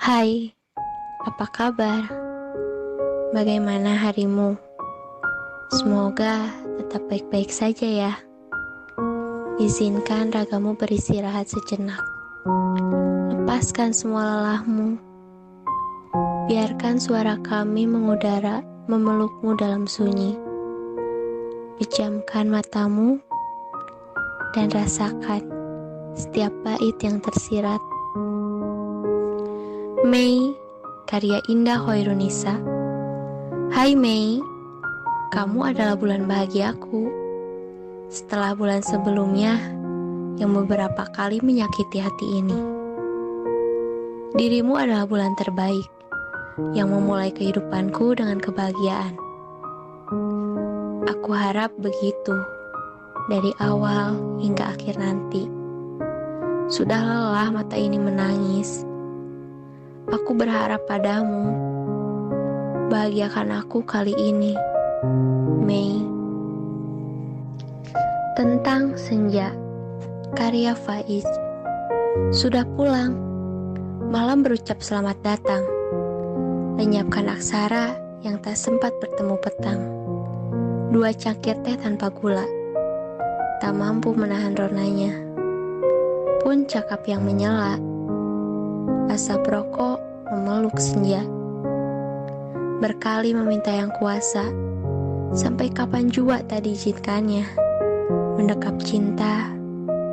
Hai, apa kabar? Bagaimana harimu? Semoga tetap baik-baik saja ya. Izinkan ragamu beristirahat sejenak. Lepaskan semua lelahmu. Biarkan suara kami mengudara memelukmu dalam sunyi. Pejamkan matamu dan rasakan setiap bait yang tersirat. Mei, karya Indah Hoirunisa. Hai Mei, kamu adalah bulan bahagiaku. Setelah bulan sebelumnya yang beberapa kali menyakiti hati ini. Dirimu adalah bulan terbaik yang memulai kehidupanku dengan kebahagiaan. Aku harap begitu dari awal hingga akhir nanti. Sudah lelah mata ini menangis. Aku berharap padamu. Bahagiakan aku kali ini, Mei. Tentang Senja, karya Faiz. Sudah pulang, malam berucap selamat datang. Lenyapkan aksara yang tak sempat bertemu petang. 2 cangkir teh tanpa gula, tak mampu menahan ronanya. Pun cakap yang menyela, asap rokok memeluk senja. Berkali meminta yang kuasa, sampai kapan jua tak diizinkannya. Mendekap cinta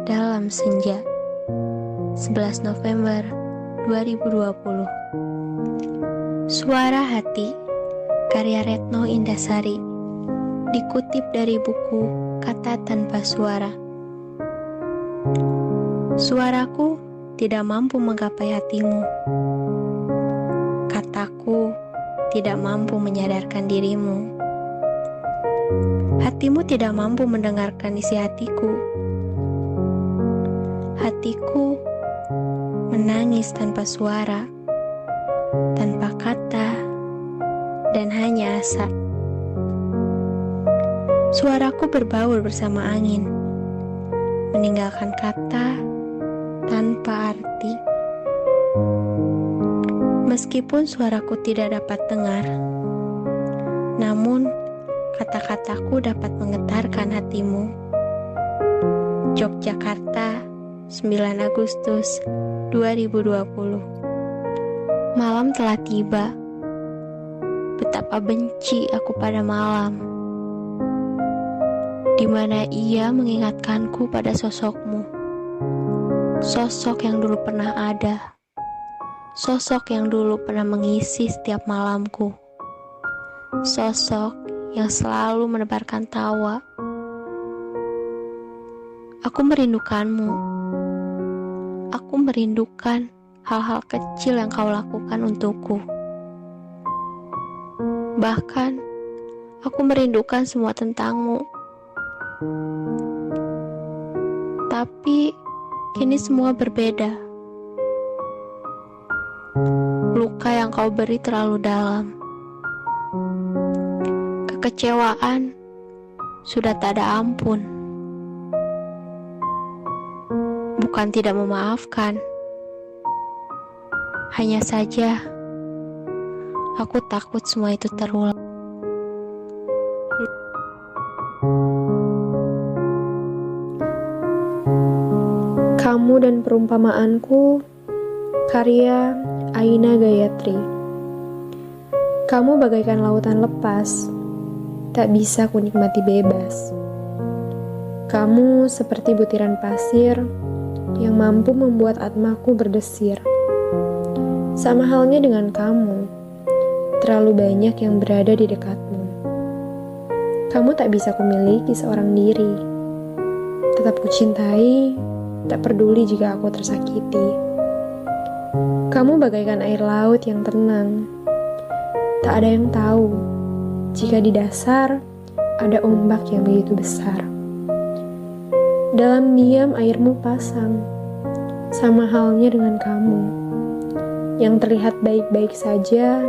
dalam senja. 11 November 2020. Suara Hati, karya Retno Indasari. Dikutip dari buku Kata Tanpa Suara. Suaraku tidak mampu menggapai hatimu. Kataku tidak mampu menyadarkan dirimu. Hatimu tidak mampu mendengarkan isi hatiku. Hatiku menangis tanpa suara, tanpa kata, dan hanya asa. Suaraku berbaur bersama angin, meninggalkan kata tanpa arti. Meskipun suaraku tidak dapat dengar, namun kata-kataku dapat menggetarkan hatimu. Yogyakarta, 9 Agustus 2020. Malam telah tiba. Betapa benci aku pada malam, di mana ia mengingatkanku pada sosokmu. Sosok yang dulu pernah ada. Sosok yang dulu pernah mengisi setiap malamku. Sosok yang selalu menebarkan tawa. Aku merindukanmu. Aku merindukan hal-hal kecil yang kau lakukan untukku. Bahkan, aku merindukan semua tentangmu. Tapi, kini semua berbeda. Luka yang kau beri terlalu dalam. Kekecewaan sudah tak ada ampun. Bukan tidak memaafkan. Hanya saja, aku takut semua itu terulang. Kamu dan Perumpamaanku, karya Aina Gayatri. Kamu bagaikan lautan lepas, tak bisa kunikmati bebas. Kamu seperti butiran pasir yang mampu membuat atmaku berdesir. Sama halnya dengan kamu, terlalu banyak yang berada di dekatmu. Kamu tak bisa kumiliki seorang diri. Tetap kucintai, tak peduli jika aku tersakiti. Kamu bagaikan air laut yang tenang. Tak ada yang tahu jika di dasar ada ombak yang begitu besar. Dalam diam airmu pasang, sama halnya dengan kamu. Yang terlihat baik-baik saja,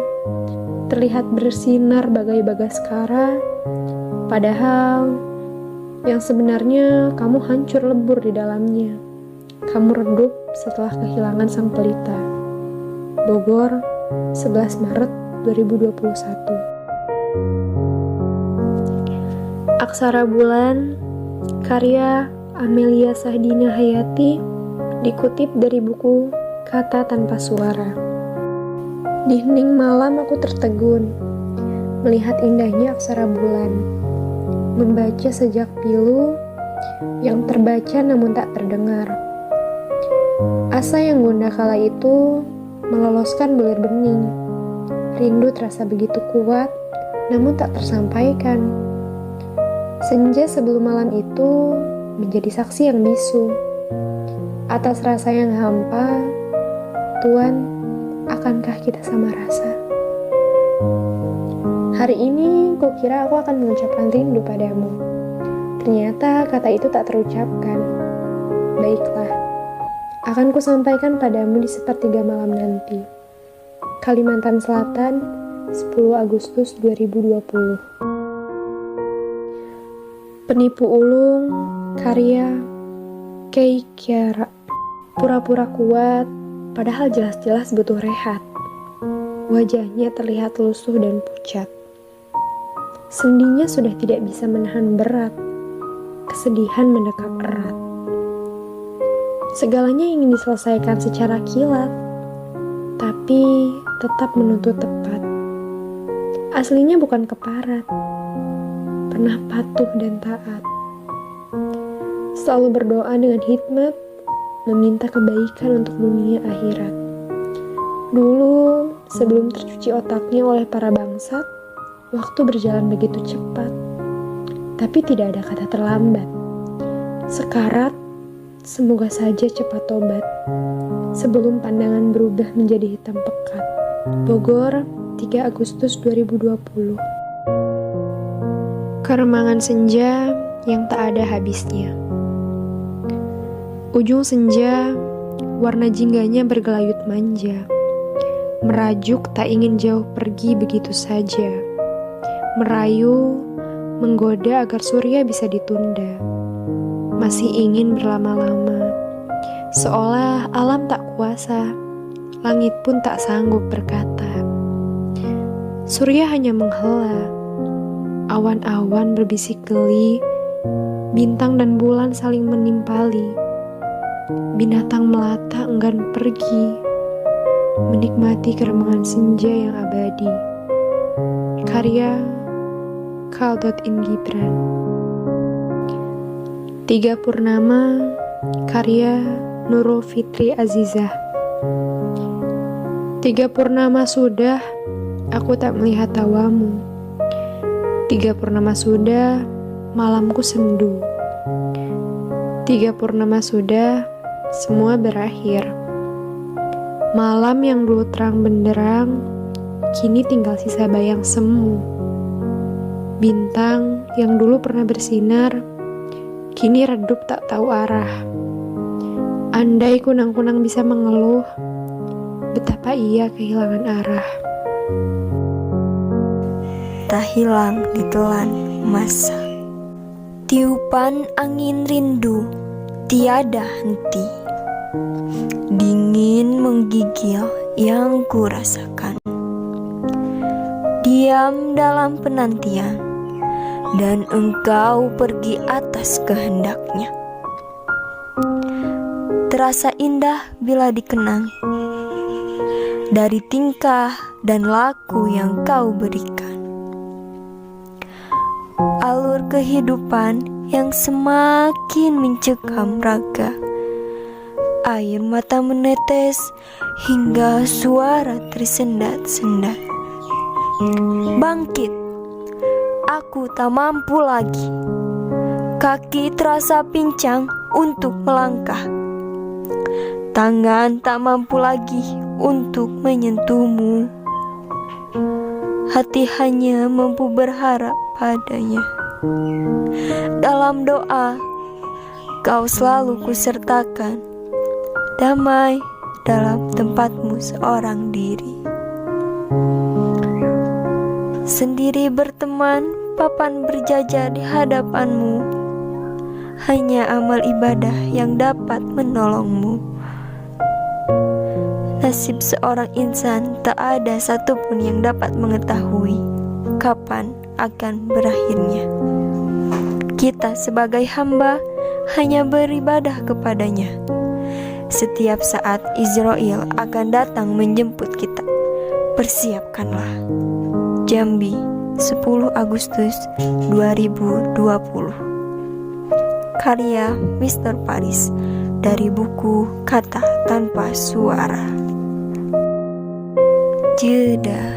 terlihat bersinar bagai bagaskara, padahal yang sebenarnya kamu hancur lebur di dalamnya. Kamu redup setelah kehilangan sang pelita. Bogor, 11 Maret 2021. Aksara Bulan, karya Amelia Sahdina Hayati, dikutip dari buku Kata Tanpa Suara. Di hening malam aku tertegun, melihat indahnya aksara bulan, membaca sejak pilu yang terbaca namun tak terdengar. Asa yang gundah kala itu meloloskan bulir bening. Rindu terasa begitu kuat, namun tak tersampaikan. Senja sebelum malam itu menjadi saksi yang bisu. Atas rasa yang hampa, Tuhan, akankah kita sama rasa? Hari ini kukira aku akan mengucapkan rindu padamu. Ternyata kata itu tak terucapkan. Baiklah, akan kusampaikan padamu di sepertiga malam nanti. Kalimantan Selatan, 10 Agustus 2020. Penipu Ulung, karya Kei Kiara. Pura-pura kuat, padahal jelas-jelas butuh rehat. Wajahnya terlihat lusuh dan pucat. Sendinya sudah tidak bisa menahan berat. Kesedihan mendekap erat. Segalanya ingin diselesaikan secara kilat, tapi tetap menuntut tepat. Aslinya bukan keparat, pernah patuh dan taat. Selalu berdoa dengan hikmat, meminta kebaikan untuk dunia akhirat. Dulu, sebelum tercuci otaknya oleh para bangsat, waktu berjalan begitu cepat. Tapi tidak ada kata terlambat. Sekarat, semoga saja cepat tobat, sebelum pandangan berubah menjadi hitam pekat. Bogor, 3 Agustus 2020. Keremangan senja yang tak ada habisnya. Ujung senja, warna jingganya bergelayut manja. Merajuk tak ingin jauh pergi begitu saja. Merayu, menggoda agar surya bisa ditunda. Masih ingin berlama-lama, seolah alam tak kuasa, langit pun tak sanggup berkata. Surya hanya menghela, awan-awan berbisik geli, bintang dan bulan saling menimpali. Binatang melata enggan pergi, menikmati keremangan senja yang abadi. Karya Khaldun Gibran. 3 Purnama, karya Nurul Fitri Azizah. 3 purnama sudah, aku tak melihat tawamu. 3 purnama sudah, malamku sendu. 3 purnama sudah, semua berakhir. Malam yang dulu terang benderang, kini tinggal sisa bayang semu. Bintang yang dulu pernah bersinar, kini redup tak tahu arah. Andai kunang-kunang bisa mengeluh, betapa ia kehilangan arah. Tak hilang ditelan masa. Tiupan angin rindu tiada henti. Dingin menggigil yang kurasakan. Diam dalam penantian, dan engkau pergi atas kehendaknya. Terasa indah bila dikenang, dari tingkah dan laku yang kau berikan. Alur kehidupan yang semakin mencekam raga. Air mata menetes hingga suara tersendat-sendat. Bangkit, aku tak mampu lagi. Kaki terasa pincang untuk melangkah. Tangan tak mampu lagi untuk menyentuhmu. Hati hanya mampu berharap padanya. Dalam doa, kau selalu kusertakan. Damai dalam tempatmu seorang diri. Sendiri berteman, papan berjajar di hadapanmu. Hanya amal ibadah yang dapat menolongmu. nasib seorang insan tak ada satupun yang dapat mengetahui kapan akan berakhirnya. Kita sebagai hamba hanya beribadah kepadanya. Setiap saat Israel akan datang menjemput kita. Persiapkanlah. Jambi, 10 Agustus 2020. Karya Mr. Paris dari buku Kata Tanpa Suara. Jeda.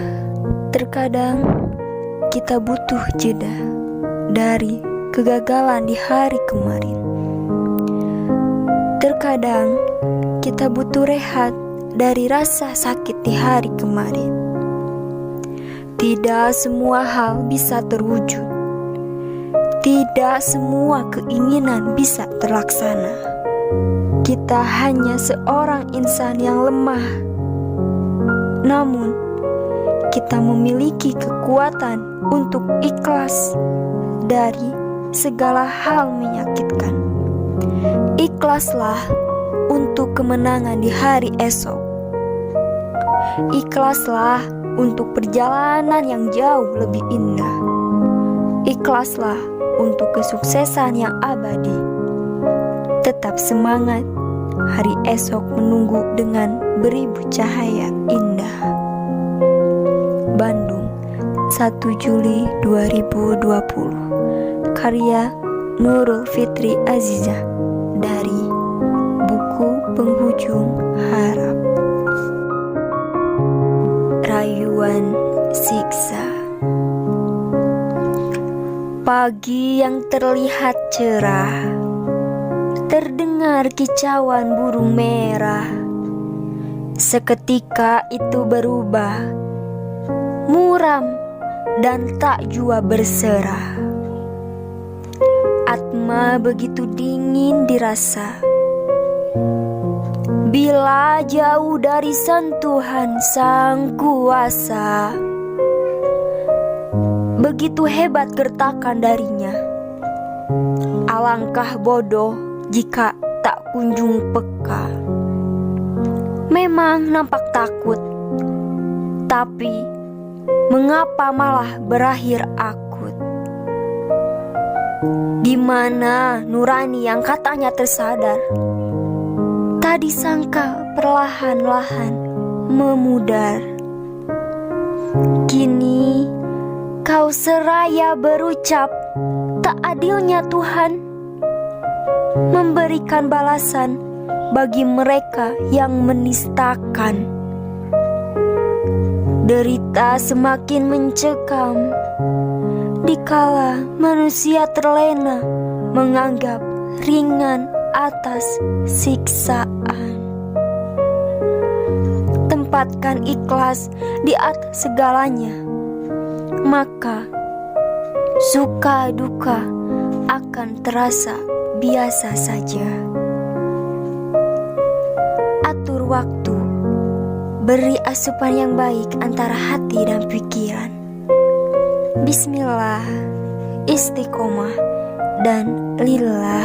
Terkadang kita butuh jeda dari kegagalan di hari kemarin. Terkadang kita butuh rehat dari rasa sakit di hari kemarin. Tidak semua hal bisa terwujud. Tidak semua keinginan bisa terlaksana. Kita hanya seorang insan yang lemah. Namun, kita memiliki kekuatan untuk ikhlas dari segala hal menyakitkan. Ikhlaslah untuk kemenangan di hari esok. Ikhlaslah untuk perjalanan yang jauh lebih indah. Ikhlaslah untuk kesuksesan yang abadi. Tetap semangat, hari esok menunggu dengan beribu cahaya indah. Bandung, 1 Juli 2020. Karya Nurul Fitri Azizah dari buku Penghujung Harap. Rayuan siksa. Pagi yang terlihat cerah, terdengar kicauan burung merah. Seketika itu berubah, muram dan tak jua berserah. Atma begitu dingin dirasa bila jauh dari sentuhan Sang Kuasa. Begitu hebat gertakan darinya. Alangkah bodoh jika tak kunjung peka. Memang nampak takut, tapi mengapa malah berakhir akut? Di mana nurani yang katanya tersadar, tak disangka perlahan-lahan memudar. Kini kau seraya berucap, tak adilnya Tuhan memberikan balasan bagi mereka yang menistakan. Derita semakin mencekam dikala manusia terlena menganggap ringan atas siksaan. Tempatkan ikhlas di atas segalanya, maka suka duka akan terasa biasa saja. Atur waktu, beri asupan yang baik antara hati dan pikiran. Bismillah, istiqomah, dan lillah.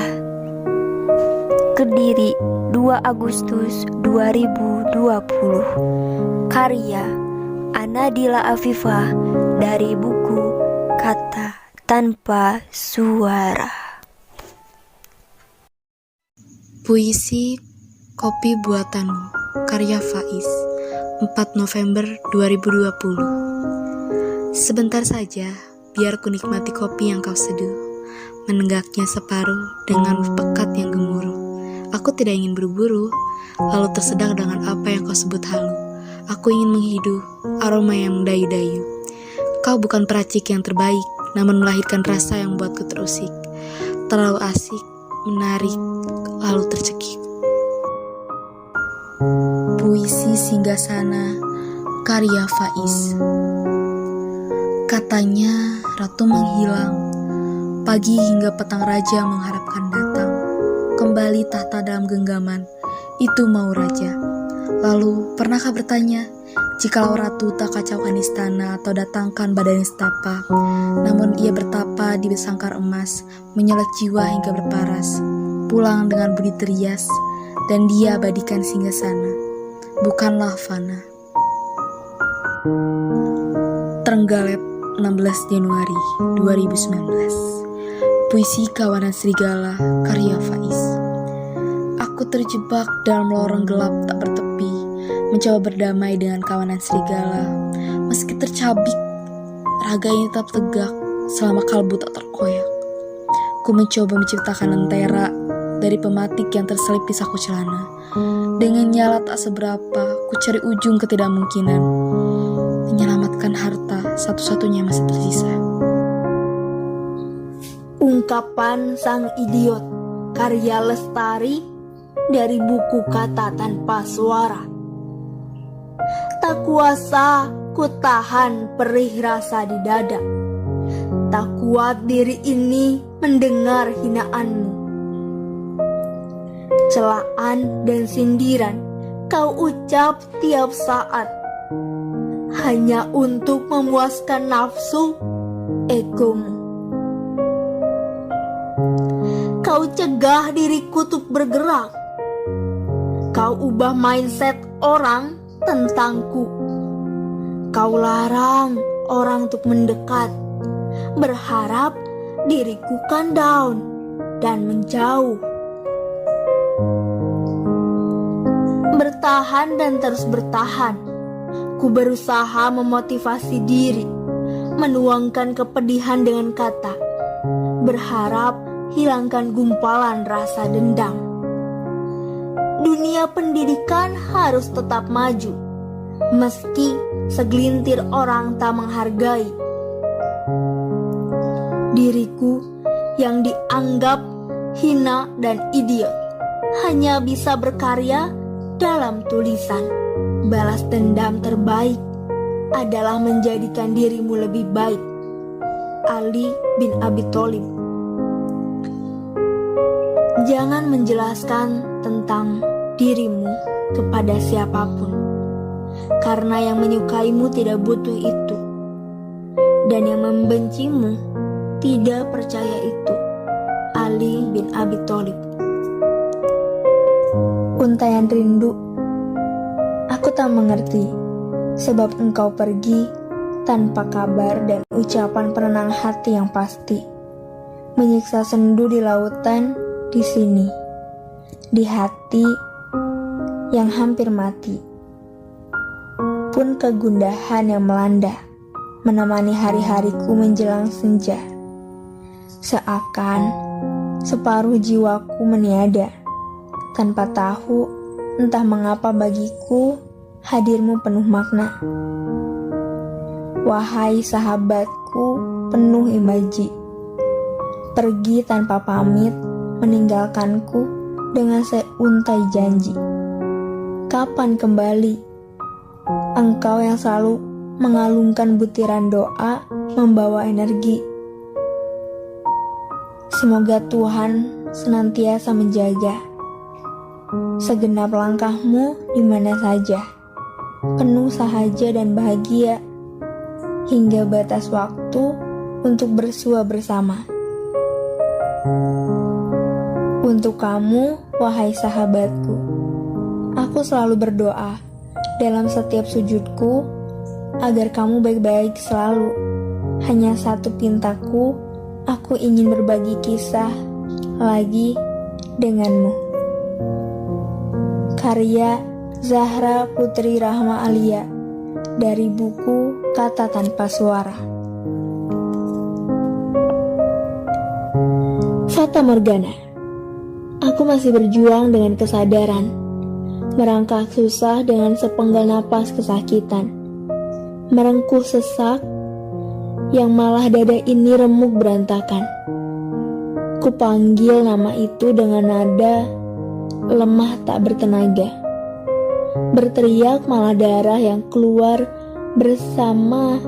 Kediri, 2 Agustus 2020. Karya Anadila Afifah dari buku Kata Tanpa Suara. Puisi Kopi Buatanmu, karya Faiz, 4 November 2020. Sebentar saja, biar ku nikmati kopi yang kau seduh, menenggaknya separuh dengan pekat yang gemuruh. Aku tidak ingin buru-buru, lalu tersedak dengan apa yang kau sebut halu. Aku ingin menghidup aroma yang mendayu-dayu. Kau bukan peracik yang terbaik, namun melahirkan rasa yang membuatku terusik. Terlalu asik, menarik, lalu tercekik. Puisi Singgasana, karya Faiz. Katanya ratu menghilang, pagi hingga petang raja mengharapkan datang. Kembali tahta dalam genggaman, itu mau raja. Lalu pernahkah bertanya, jikalau ratu tak kacaukan istana atau datangkan badan nistapa, namun ia bertapa di sangkar emas, menyelek jiwa hingga berparas, pulang dengan budi terias, dan dia abadikan singgasana. bukanlah fana. Trenggalek 16 Januari 2019. Puisi Kawanan Serigala karya Faiz. Aku terjebak dalam lorong gelap tak bertepi, mencoba berdamai dengan kawanan serigala. Meski tercabik, raganya tetap tegak selama kalbu tak terkoyak. Ku mencoba menciptakan lentera dari pematik yang terselip di saku celana. Dengan nyala tak seberapa, ku cari ujung ketidakmungkinan, menyelamatkan harta satu-satunya masih tersisa. Ungkapan Sang Idiot karya Lestari dari buku Kata Tanpa Suara. Tak kuasa ku tahan perih rasa di dada. Tak kuat diri ini mendengar hinaanmu. Celaan dan sindiran kau ucap tiap saat, hanya untuk memuaskan nafsu egomu. Kau cegah diriku untuk bergerak. Kau ubah mindset orang tentangku. Kau larang orang untuk mendekat, berharap diriku kan down dan menjauh. Bertahan dan terus bertahan. Ku berusaha memotivasi diri, menuangkan kepedihan dengan kata, berharap hilangkan gumpalan rasa dendam. Dunia pendidikan harus tetap maju, meski segelintir orang tak menghargai. Diriku yang dianggap hina dan idiot hanya bisa berkarya dalam tulisan. Balas dendam terbaik adalah menjadikan dirimu lebih baik. Ali bin Abi Thalib. Jangan menjelaskan tentang dirimu kepada siapapun, karena yang menyukaimu tidak butuh itu, dan yang membencimu tidak percaya itu. Ali bin Abi Thalib. Untaian rindu. Aku tak mengerti sebab engkau pergi tanpa kabar dan ucapan penenang hati yang pasti. Menyiksa sendu di lautan, di sini, di hati yang hampir mati. Pun kegundahan yang melanda menemani hari-hariku menjelang senja. Seakan separuh jiwaku meniada, tanpa tahu entah mengapa bagiku hadirmu penuh makna. Wahai sahabatku penuh imaji, pergi tanpa pamit meninggalkanku dengan seuntai janji. Kapan kembali? Engkau yang selalu mengalungkan butiran doa membawa energi. Semoga Tuhan senantiasa menjaga segenap langkahmu di mana saja, penuh sahaja dan bahagia, hingga batas waktu untuk bersua bersama. Untuk kamu, wahai sahabatku, aku selalu berdoa dalam setiap sujudku agar kamu baik-baik selalu. Hanya satu pintaku, aku ingin berbagi kisah lagi denganmu. Karya Zahra Putri Rahma Alia dari buku Kata Tanpa Suara. Fata Morgana. Aku masih berjuang dengan kesadaran, merangkak susah dengan sepenggal napas kesakitan, merengkuh sesak yang malah dada ini remuk berantakan. Kupanggil nama itu dengan nada lemah tak bertenaga. Berteriak malah darah yang keluar bersama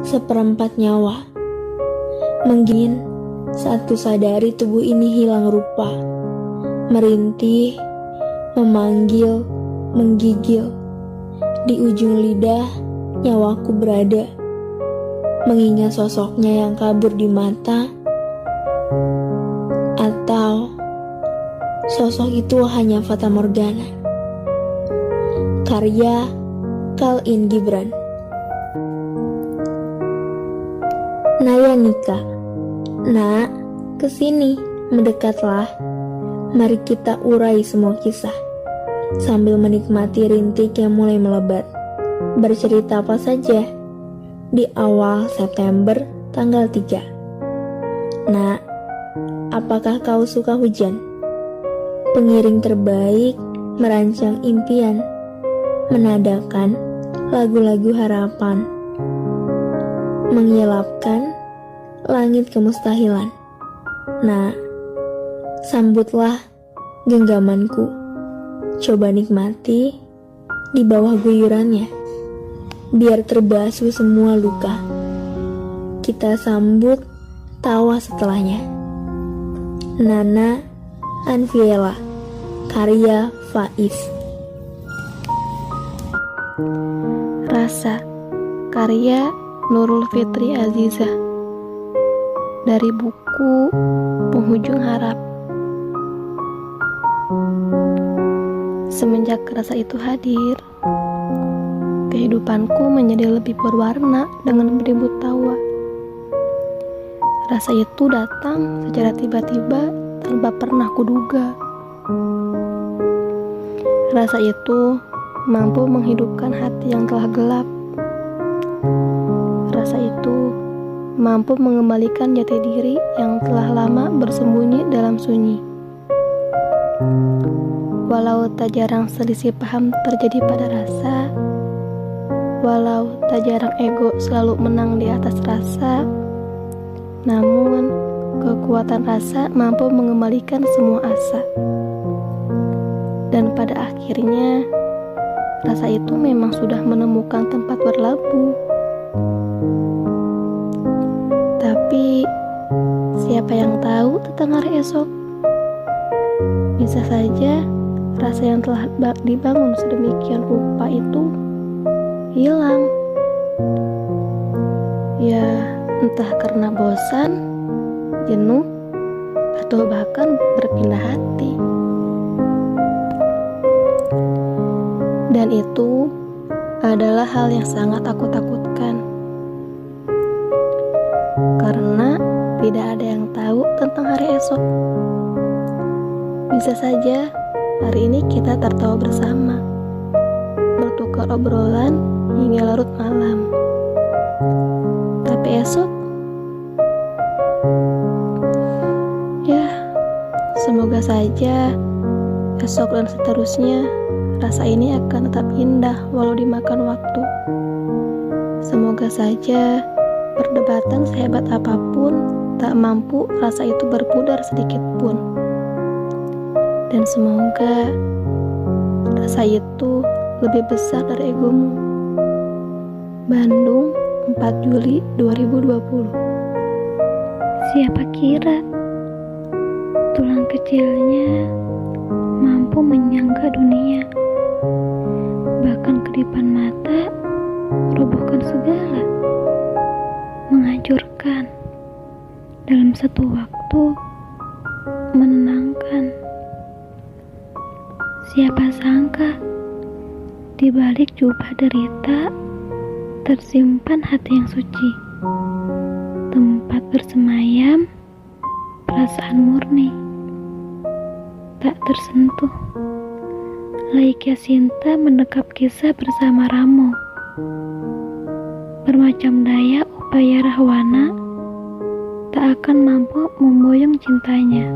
seperempat nyawa. Menggin saat ku sadari tubuh ini hilang rupa. Merintih, memanggil, menggigil. Di ujung lidah nyawaku berada, mengingat sosoknya yang kabur di mata. Atau sosok itu hanya fata morgana. Karya Khalil Gibran. Naya Nika. Nak, kesini, mendekatlah. Mari kita urai semua kisah, sambil menikmati rintik yang mulai melebat. Bercerita apa saja di awal September tanggal 3. Nak, apakah kau suka hujan? Pengiring terbaik merancang impian, menadakan lagu-lagu harapan, mengilapkan langit kemustahilan. Nah, sambutlah genggamanku. Coba nikmati di bawah guyurannya, biar terbasuh semua luka. Kita sambut tawa setelahnya. Nana Anviela, karya Faiz. Rasa, karya Nurul Fitri Aziza, dari buku Penghujung Harap. Semenjak rasa itu hadir, kehidupanku menjadi lebih berwarna dengan beribu tawa. Rasa itu datang secara tiba-tiba tanpa pernah kuduga. Rasa itu mampu menghidupkan hati yang telah gelap. Rasa itu mampu mengembalikan jati diri yang telah lama bersembunyi dalam sunyi. Walau tak jarang selisih paham terjadi pada rasa, walau tak jarang ego selalu menang di atas rasa, namun kekuatan rasa mampu mengembalikan semua asa. Dan pada akhirnya, rasa itu memang sudah menemukan tempat berlabuh. Tapi, siapa yang tahu tentang hari esok? Bisa saja rasa yang telah dibangun sedemikian rupa itu hilang. Ya, entah karena bosan, jenuh, atau bahkan berpindah hati. Dan itu adalah hal yang sangat aku takutkan. Karena tidak ada yang tahu tentang hari esok. Bisa saja hari ini kita tertawa bersama, bertukar obrolan hingga larut malam. Tapi esok, ya, semoga saja esok dan seterusnya rasa ini akan tetap indah walau dimakan waktu. Semoga saja perdebatan sehebat apapun tak mampu rasa itu berpudar sedikit pun. Dan semoga rasa itu lebih besar dari egomu. Bandung, 4 Juli 2020. Siapa kira tulang kecilnya mampu menyangga dunia, bahkan kedipan mata robohkan segala, menghancurkan dalam satu waktu, menenangkan. Siapa sangka di balik jubah derita tersimpan hati yang suci, tempat bersemayam perasaan murni, tak tersentuh. Layaknya Sinta mendekap kisah bersama Ramo. Bermacam daya upaya Rahwana tak akan mampu memboyong cintanya.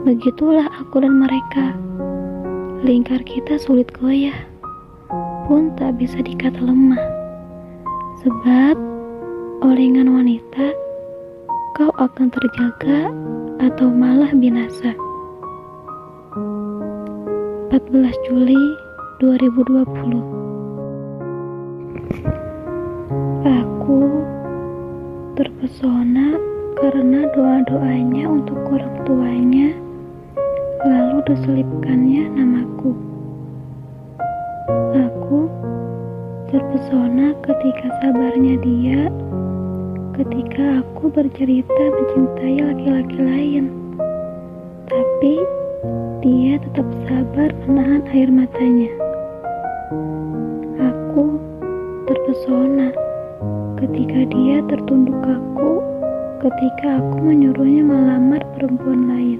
Begitulah aku dan mereka. Lingkar kita sulit goyah, pun tak bisa dikata lemah. Sebab olengan wanita, kau akan terjaga atau malah binasa. 14 Juli 2020. Aku terpesona karena doa-doanya untuk orang tuanya, lalu diselipkannya namaku. Aku terpesona ketika sabarnya dia, ketika aku bercerita mencintai laki-laki lain. Tapi dia tetap sabar menahan air matanya. Aku terpesona ketika dia tertunduk kaku ketika aku menyuruhnya melamar perempuan lain.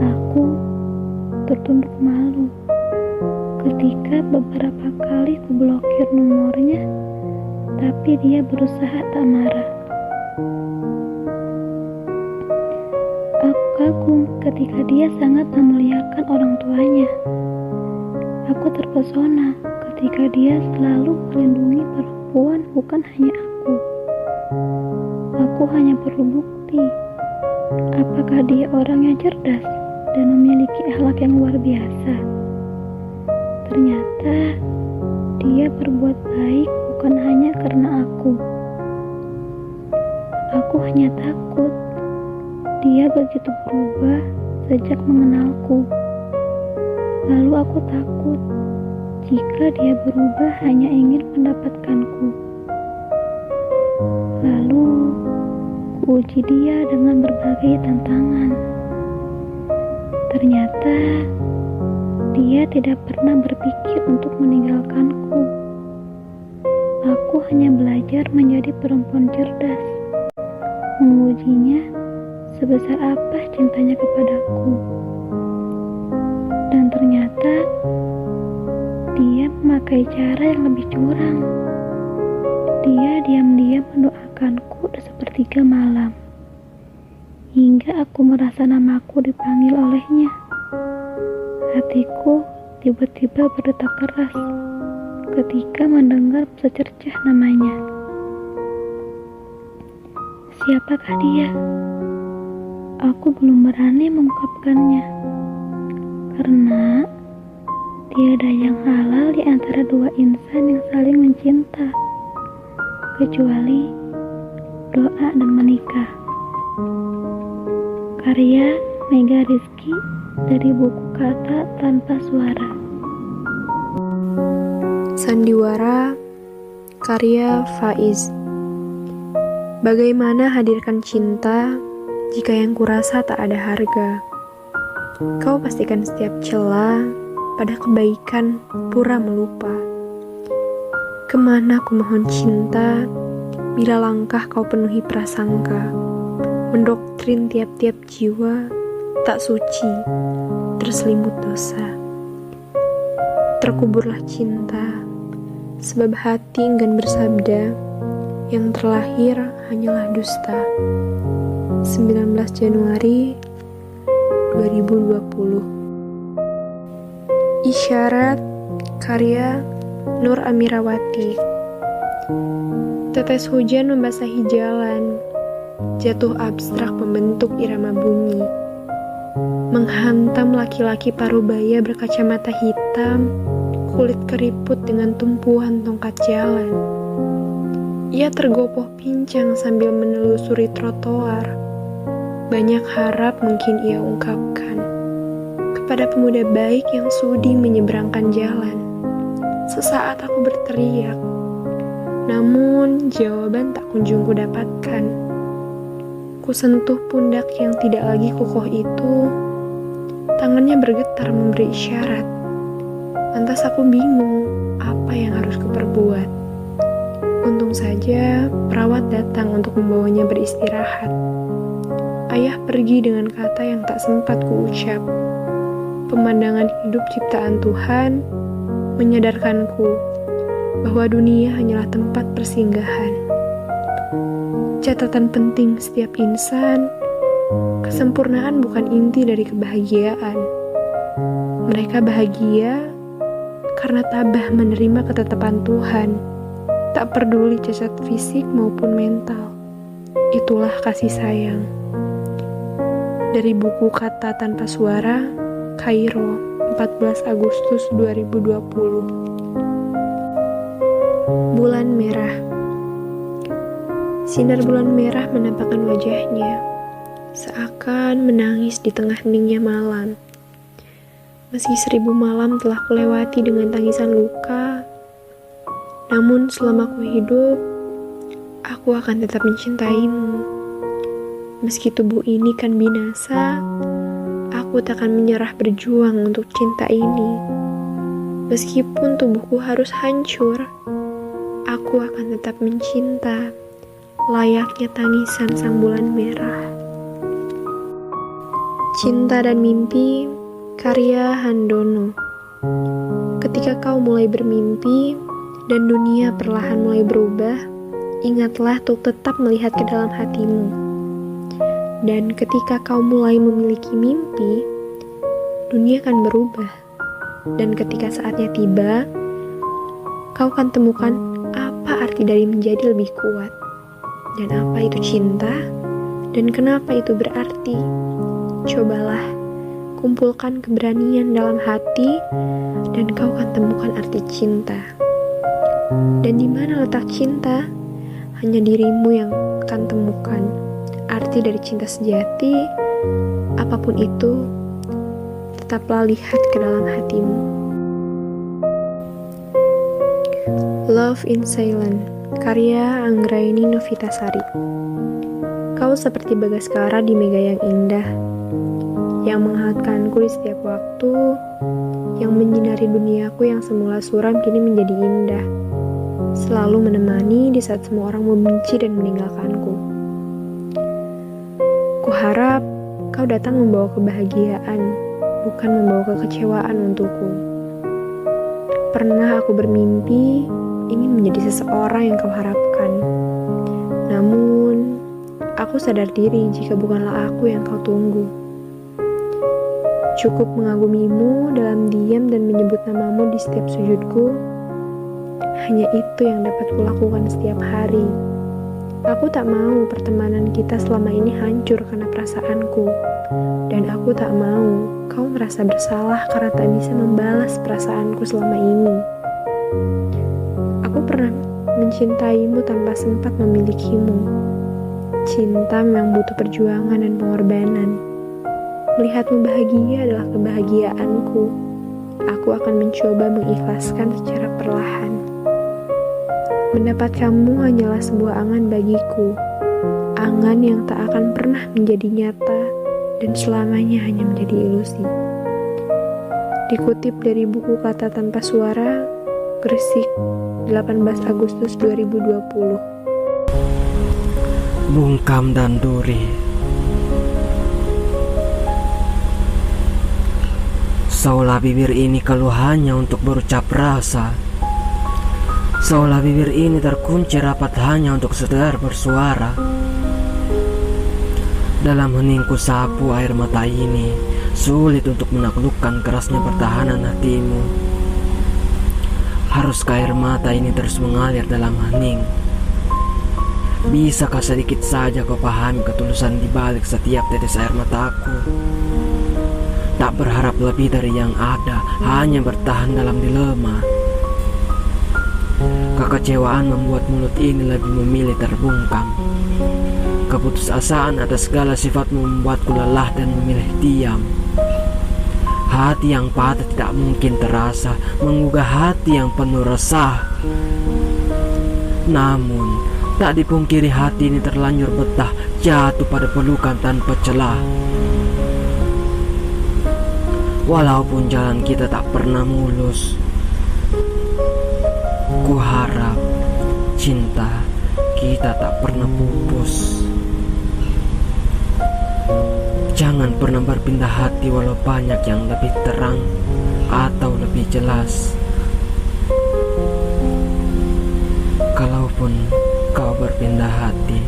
Aku tertunduk malu ketika beberapa kali kublokir nomornya, tapi dia berusaha tak marah. Aku kagum ketika dia sangat memuliakan orang tuanya. Aku terpesona ketika dia selalu melindungi perempuan, bukan hanya aku. Aku hanya perlu bukti. Apakah dia orang yang cerdas dan memiliki akhlak yang luar biasa? Ternyata dia berbuat baik bukan hanya karena aku. Aku hanya takut dia begitu berubah sejak mengenalku. Lalu aku takut jika dia berubah hanya ingin mendapatkanku. Lalu kuuji dia dengan berbagai tantangan. Ternyata dia tidak pernah berpikir untuk meninggalkanku. Aku hanya belajar menjadi perempuan cerdas, mengujinya sebesar apa cintanya kepadaku. Dan ternyata dia memakai cara yang lebih curang. Dia diam-diam mendoakanku di sepertiga malam, hingga aku merasa namaku dipanggil olehnya. Hatiku tiba-tiba berdetak keras ketika mendengar secercah namanya. Siapakah dia? Aku belum berani mengungkapkannya, karena tiada yang halal di antara dua insan yang saling mencinta, kecuali doa dan menikah. Karya Mega Rizky dari buku Kata Tanpa Suara. Sandiwara, karya Faiz. Bagaimana hadirkan cinta jika yang kurasa tak ada harga? Kau pastikan setiap celah pada kebaikan pura melupa. Kemana ku mohon cinta bila langkah kau penuhi prasangka, mendoktrin tiap-tiap jiwa tak suci, terselimut dosa. Terkuburlah cinta, sebab hati enggan bersabda, yang terlahir hanyalah dusta. 19 Januari 2020. Isyarat, karya Nur Amirawati. Tetes hujan membasahi jalan, jatuh abstrak membentuk irama bunyi, menghantam laki-laki parubaya berkacamata hitam, kulit keriput dengan tumpuan tongkat jalan. Ia tergopoh pincang sambil menelusuri trotoar. Banyak harap mungkin ia ungkapkan kepada pemuda baik yang sudi menyeberangkan jalan. Sesaat aku berteriak, namun jawaban tak kunjung kudapatkan. Kusentuh pundak yang tidak lagi kokoh itu, tangannya bergetar memberi isyarat. Lantas aku bingung apa yang harus kuperbuat. Untung saja perawat datang untuk membawanya beristirahat. Ayah pergi dengan kata yang tak sempat kuucap. Pemandangan hidup ciptaan Tuhan menyadarkanku bahwa dunia hanyalah tempat persinggahan. Catatan penting setiap insan, kesempurnaan bukan inti dari kebahagiaan. Mereka bahagia karena tabah menerima ketetapan Tuhan, tak peduli cacat fisik maupun mental. Itulah kasih sayang. Dari buku Kata Tanpa Suara, Kairo, 14 Agustus 2020. Bulan merah. Sinar bulan merah menampakkan wajahnya, seakan menangis di tengah heningnya malam. Meski 1000 malam telah kulewati dengan tangisan luka, namun selama aku hidup, aku akan tetap mencintaimu. Meski tubuh ini kan binasa, aku takkan menyerah berjuang untuk cinta ini. Meskipun tubuhku harus hancur, aku akan tetap mencinta, layaknya tangisan sang bulan merah. Cinta dan Mimpi, karya Handono. Ketika kau mulai bermimpi dan dunia perlahan mulai berubah, ingatlah untuk tetap melihat ke dalam hatimu. Dan ketika kau mulai memiliki mimpi, dunia akan berubah. Dan ketika saatnya tiba, kau akan temukan apa arti dari menjadi lebih kuat. Dan apa itu cinta, dan kenapa itu berarti. Cobalah, kumpulkan keberanian dalam hati, dan kau akan temukan arti cinta. Dan di mana letak cinta? Hanya dirimu yang akan temukan arti dari cinta sejati. Apapun itu, tetaplah lihat ke dalam hatimu. Love in Silence, karya Anggraini Novitasari. Kau seperti Bagaskara di mega yang indah, yang menghangatkanku di setiap waktu, yang menyinari duniaku yang semula suram kini menjadi indah, selalu menemani di saat semua orang membenci dan meninggalkanku. Kuharap kau datang membawa kebahagiaan, bukan membawa kekecewaan untukku. Pernah aku bermimpi ingin menjadi seseorang yang kau harapkan. Namun, aku sadar diri jika bukanlah aku yang kau tunggu. Cukup mengagumimu dalam diam dan menyebut namamu di setiap sujudku. Hanya itu yang dapat kulakukan setiap hari. Aku tak mau pertemanan kita selama ini hancur karena perasaanku. Dan aku tak mau kau merasa bersalah karena tak bisa membalas perasaanku selama ini. Aku pernah mencintaimu tanpa sempat memilikimu. Cinta memang butuh perjuangan dan pengorbanan. Melihatmu bahagia adalah kebahagiaanku. Aku akan mencoba mengikhlaskan secara perlahan. Mendapat kamu hanyalah sebuah angan bagiku. Angan yang tak akan pernah menjadi nyata dan selamanya hanya menjadi ilusi. Dikutip dari buku Kata Tanpa Suara, Gresik, 18 Agustus 2020. Bungkam dan Duri. Seolah bibir ini keluhannya untuk berucap rasa. Seolah bibir ini terkunci rapat hanya untuk sekedar bersuara. Dalam heningku sapu air mata ini, sulit untuk menaklukkan kerasnya pertahanan hatimu. Haruskah air mata ini terus mengalir dalam hening? Bisakah sedikit saja kau pahami ketulusan di balik setiap tetes air mataku? Tak berharap lebih dari yang ada, hanya bertahan dalam dilema. Kekecewaan membuat mulut ini lebih memilih terbungkam. Keputusasaan atas segala sifatmu membuatku lelah dan memilih diam. Hati yang patah tidak mungkin terasa, menggugah hati yang penuh resah. Namun, tak dipungkiri hati ini terlanjur betah, jatuh pada pelukan tanpa celah. Walaupun jalan kita tak pernah mulus, ku harap cinta kita tak pernah pupus. Jangan pernah berpindah hati walau banyak yang lebih terang atau lebih jelas. Kalaupun kau berpindah hati,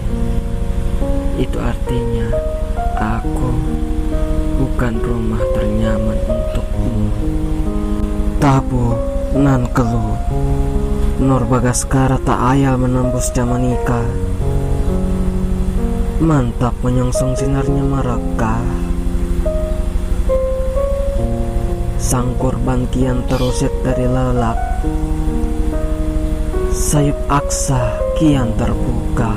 itu artinya aku bukan rumah ternyaman untukmu. Tabu nan keluh, Nur Bagaskara tak ayal menembus Jamanika. Mantap menyongsong sinarnya mereka. Sang korban kian terusik dari lelap. Sayup aksa kian terbuka.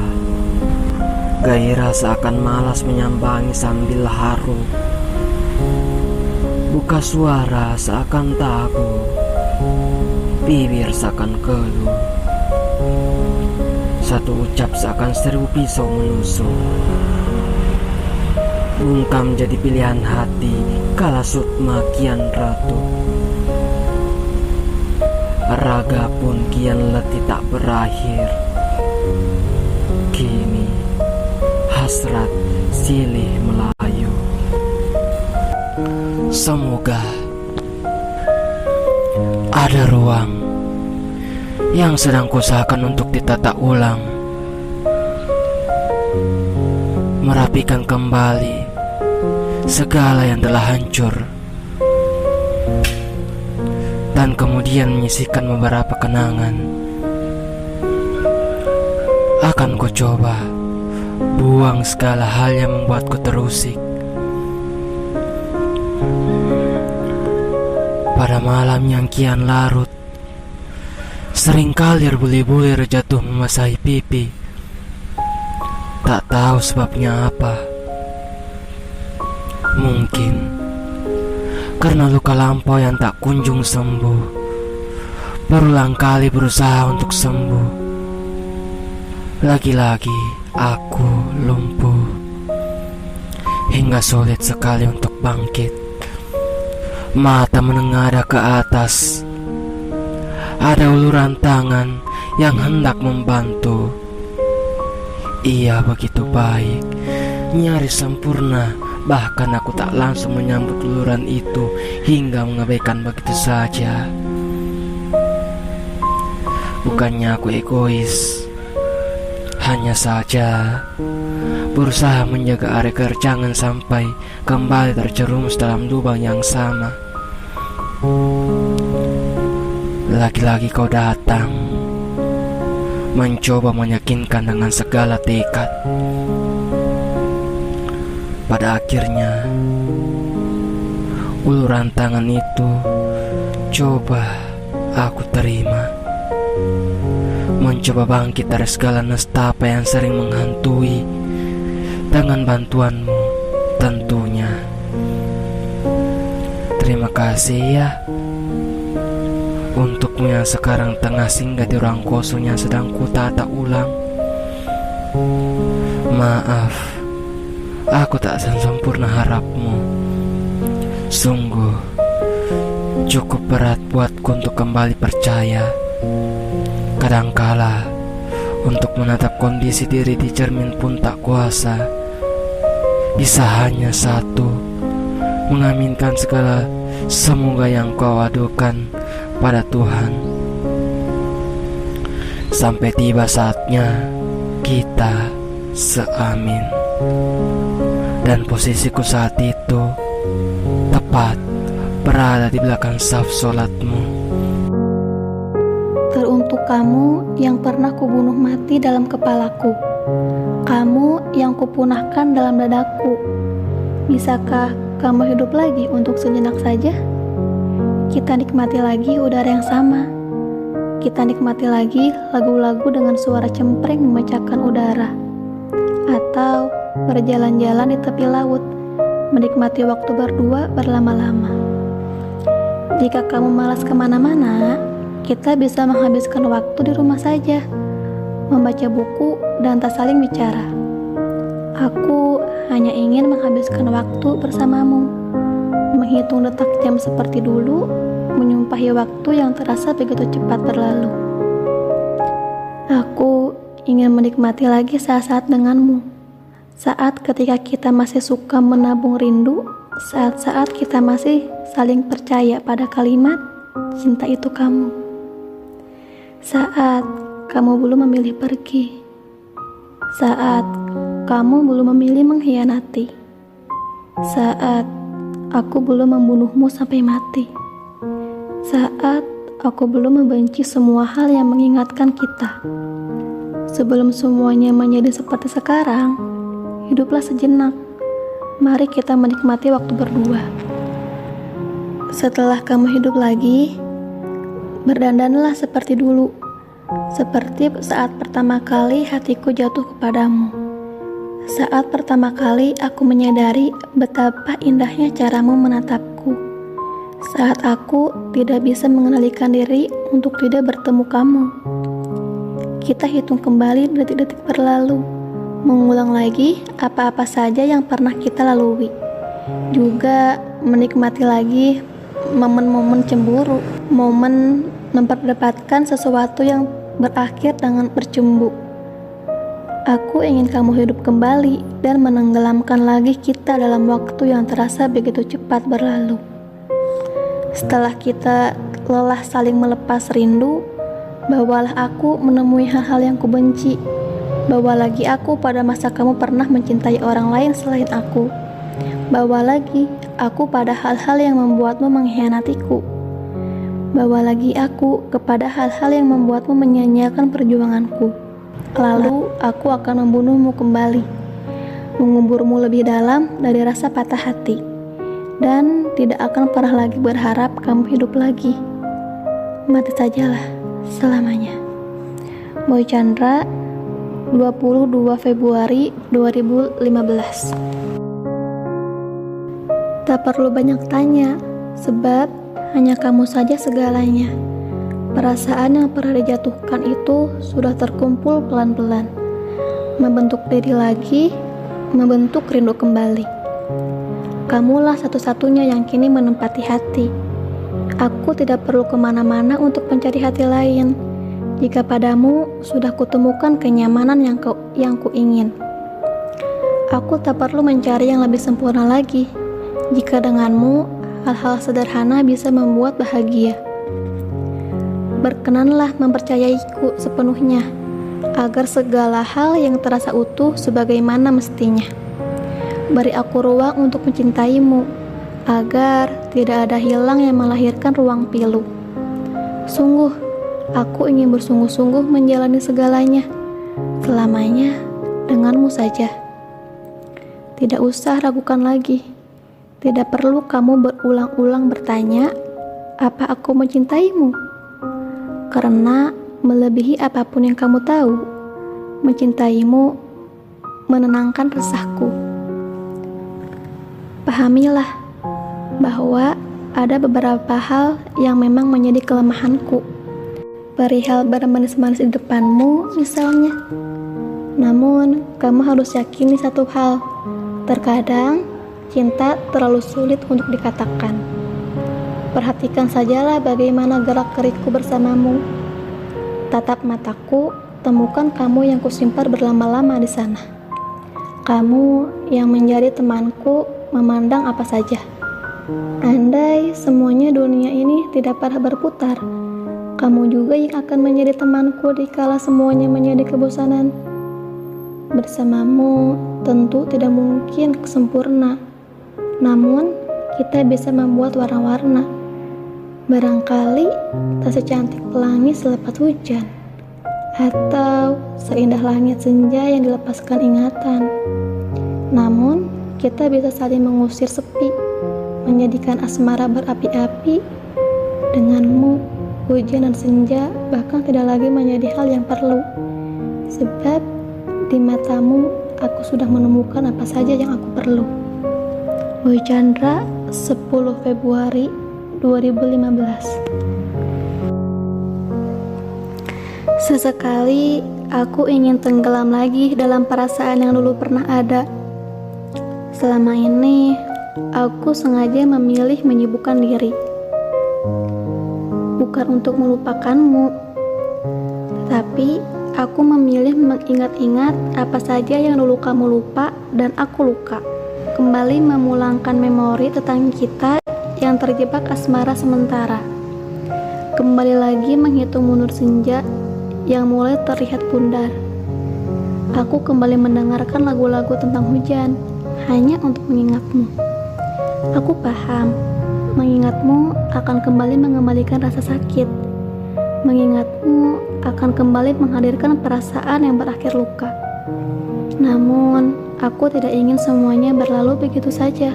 Gairah seakan malas menyambangi sambil haru. Buka suara seakan tabu. Bibir seakan keluh. Satu ucap seakan 1000 pisau menusuk. Bungkam jadi pilihan hati kala sukma kian ratu. raga pun kian letih tak berakhir. Kini hasrat silih melayu. Semoga ada ruang yang sedang kuusahakan untuk ditata ulang, merapikan kembali segala yang telah hancur, dan kemudian menyisihkan beberapa kenangan. Akan ku coba buang segala hal yang membuatku terusik. Pada malam yang kian larut, seringkali bulir-bulir jatuh membasahi pipi. Tak tahu sebabnya apa. Mungkin karena luka lampau yang tak kunjung sembuh. Berulang kali berusaha untuk sembuh. Lagi-lagi aku lumpuh, hingga sulit sekali untuk bangkit. Mata menengadah ke atas. Ada uluran tangan yang hendak membantu. Ia begitu baik, nyaris sempurna. Bahkan aku tak langsung menyambut uluran itu hingga mengabaikan begitu saja. Bukannya aku egois, hanya saja berusaha menjaga agar jangan sampai kembali terjerumus dalam lubang yang sama. Lagi-lagi kau datang, mencoba meyakinkan dengan segala tekad. Pada akhirnya, uluran tangan itu coba aku terima. Mencoba bangkit dari segala nestapa yang sering menghantui, dengan bantuanmu tentunya. Terima kasih ya untukmu yang sekarang tengah singgah di ruang kosong yang sedang kutata ulang. Maaf, aku tak sempurna harapmu. Sungguh cukup berat buatku untuk kembali percaya. Kadangkala untuk menatap kondisi diri di cermin pun tak kuasa. Bisa hanya satu, mengaminkan segala semoga yang kau adukan pada Tuhan. Sampai tiba saatnya kita seamin. Dan posisiku saat itu tepat berada di belakang saf sholatmu. Teruntuk kamu yang pernah kubunuh mati dalam kepalaku, kamu yang kupunahkan dalam dadaku. Bisakah kamu hidup lagi untuk sejenak saja? Kita nikmati lagi udara yang sama. Kita nikmati lagi lagu-lagu dengan suara cempreng memecahkan udara. Atau berjalan-jalan di tepi laut, menikmati waktu berdua berlama-lama. Jika kamu malas kemana-mana, kita bisa menghabiskan waktu di rumah saja, membaca buku dan tak saling bicara. Aku hanya ingin menghabiskan waktu bersamamu, menghitung detak jam seperti dulu, menyumpahi waktu yang terasa begitu cepat berlalu. Aku ingin menikmati lagi saat-saat denganmu, saat ketika kita masih suka menabung rindu, saat-saat kita masih saling percaya pada kalimat cinta itu kamu. Saat kamu belum memilih pergi, saat kamu belum memilih mengkhianati, saat aku belum membunuhmu sampai mati, saat aku belum membenci semua hal yang mengingatkan kita. Sebelum semuanya menjadi seperti sekarang, hiduplah sejenak. Mari kita menikmati waktu berdua. Setelah kamu hidup lagi, berdandanlah seperti dulu, seperti saat pertama kali hatiku jatuh kepadamu. Saat pertama kali aku menyadari betapa indahnya caramu menatapku. Saat aku tidak bisa mengendalikan diri untuk tidak bertemu kamu. Kita hitung kembali detik-detik berlalu, mengulang lagi apa-apa saja yang pernah kita lalui. Juga menikmati lagi momen-momen cemburu, momen memperdebatkan sesuatu yang berakhir dengan bercumbu. Aku ingin kamu hidup kembali dan menenggelamkan lagi kita dalam waktu yang terasa begitu cepat berlalu. Setelah kita lelah saling melepas rindu, bawalah aku menemui hal-hal yang kubenci. Bawa lagi aku pada masa kamu pernah mencintai orang lain selain aku. Bawa lagi aku pada hal-hal yang membuatmu mengkhianatiku. Bawa lagi aku kepada hal-hal yang membuatmu menyia-nyiakan perjuanganku. Lalu aku akan membunuhmu kembali, menguburmu lebih dalam dari rasa patah hati, dan tidak akan pernah lagi berharap kamu hidup lagi. Mati sajalah selamanya. Boy Chandra, 22 Februari 2015. Tak perlu banyak tanya, sebab hanya kamu saja segalanya. Perasaan yang pernah dijatuhkan itu sudah terkumpul pelan-pelan, membentuk diri lagi, membentuk rindu kembali. Kamulah satu-satunya yang kini menempati hati. Aku tidak perlu kemana-mana untuk mencari hati lain. Jika padamu sudah kutemukan kenyamanan yang kuingin. Aku tak perlu mencari yang lebih sempurna lagi. Jika denganmu, hal-hal sederhana bisa membuat bahagia. Berkenanlah mempercayaiku sepenuhnya, agar segala hal yang terasa utuh sebagaimana mestinya. Beri aku ruang untuk mencintaimu, agar tidak ada hilang yang melahirkan ruang pilu. Sungguh, aku ingin bersungguh-sungguh menjalani segalanya, selamanya denganmu saja. Tidak usah ragukan lagi. Tidak perlu kamu berulang-ulang bertanya, apa aku mencintaimu? Karena melebihi apapun yang kamu tahu, mencintaimu menenangkan resahku. Pahamilah bahwa ada beberapa hal yang memang menjadi kelemahanku. Perihal bermanis-manis di depanmu misalnya. Namun, kamu harus yakini satu hal. Terkadang, cinta terlalu sulit untuk dikatakan. Perhatikan sajalah bagaimana gerak-gerikku bersamamu. Tatap mataku, temukan kamu yang kusimpan berlama-lama di sana. Kamu yang menjadi temanku memandang apa saja. Andai semuanya dunia ini tidak pernah berputar, kamu juga yang akan menjadi temanku dikala semuanya menjadi kebosanan. Bersamamu tentu tidak mungkin sempurna, namun kita bisa membuat warna-warna. Barangkali tak secantik pelangi selepas hujan, atau seindah langit senja yang dilepaskan ingatan. Namun, kita bisa saling mengusir sepi, menjadikan asmara berapi-api. Denganmu, hujan dan senja bahkan tidak lagi menjadi hal yang perlu. Sebab, di matamu, aku sudah menemukan apa saja yang aku perlu. Boy Chandra, 10 Februari 2015. Sesekali aku ingin tenggelam lagi dalam perasaan yang dulu pernah ada. Selama ini aku sengaja memilih menyibukkan diri, bukan untuk melupakanmu, tetapi aku memilih mengingat-ingat apa saja yang dulu kamu lupa dan aku luka. Kembali memulangkan memori tentang kita yang terjebak asmara sementara. Kembali lagi menghitung mundur senja yang mulai terlihat pudar. Aku kembali mendengarkan lagu-lagu tentang hujan hanya untuk mengingatmu. Aku paham, mengingatmu akan kembali mengembalikan rasa sakit. Mengingatmu akan kembali menghadirkan perasaan yang berakhir luka. Namun, aku tidak ingin semuanya berlalu begitu saja.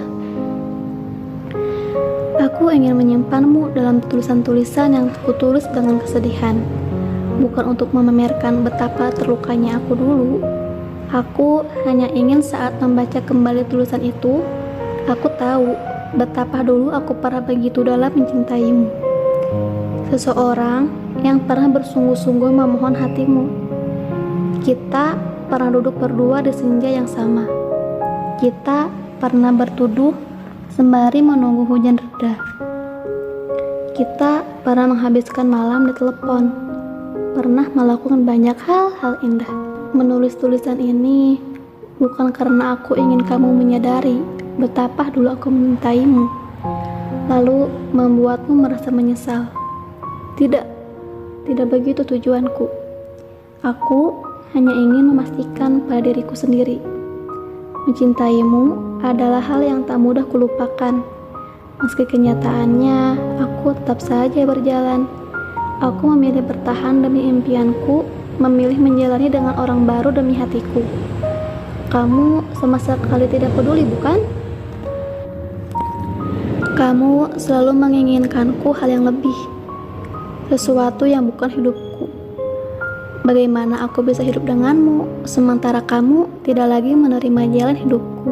Aku ingin menyimpanmu dalam tulisan-tulisan yang kutulis dengan kesedihan. Bukan untuk memamerkan betapa terlukanya aku dulu. Aku hanya ingin saat membaca kembali tulisan itu, aku tahu betapa dulu aku pernah begitu dalam mencintaimu. Seseorang yang pernah bersungguh-sungguh memohon hatimu. Kita pernah duduk berdua di senja yang sama. Kita pernah bertuduh sembari menunggu hujan reda. Kita pernah menghabiskan malam di telepon, pernah melakukan banyak hal-hal indah. Menulis tulisan ini bukan karena aku ingin kamu menyadari betapa dulu aku memintaimu, lalu membuatmu merasa menyesal. Tidak begitu tujuanku. Aku hanya ingin memastikan pada diriku sendiri, mencintaimu adalah hal yang tak mudah kulupakan. Meski kenyataannya, aku tetap saja berjalan. Aku memilih bertahan demi impianku, memilih menjalani dengan orang baru demi hatiku. Kamu sama sekali tidak peduli, bukan? Kamu selalu menginginkanku hal yang lebih, sesuatu yang bukan hidupku. Bagaimana aku bisa hidup denganmu, sementara kamu tidak lagi menerima jalan hidupku?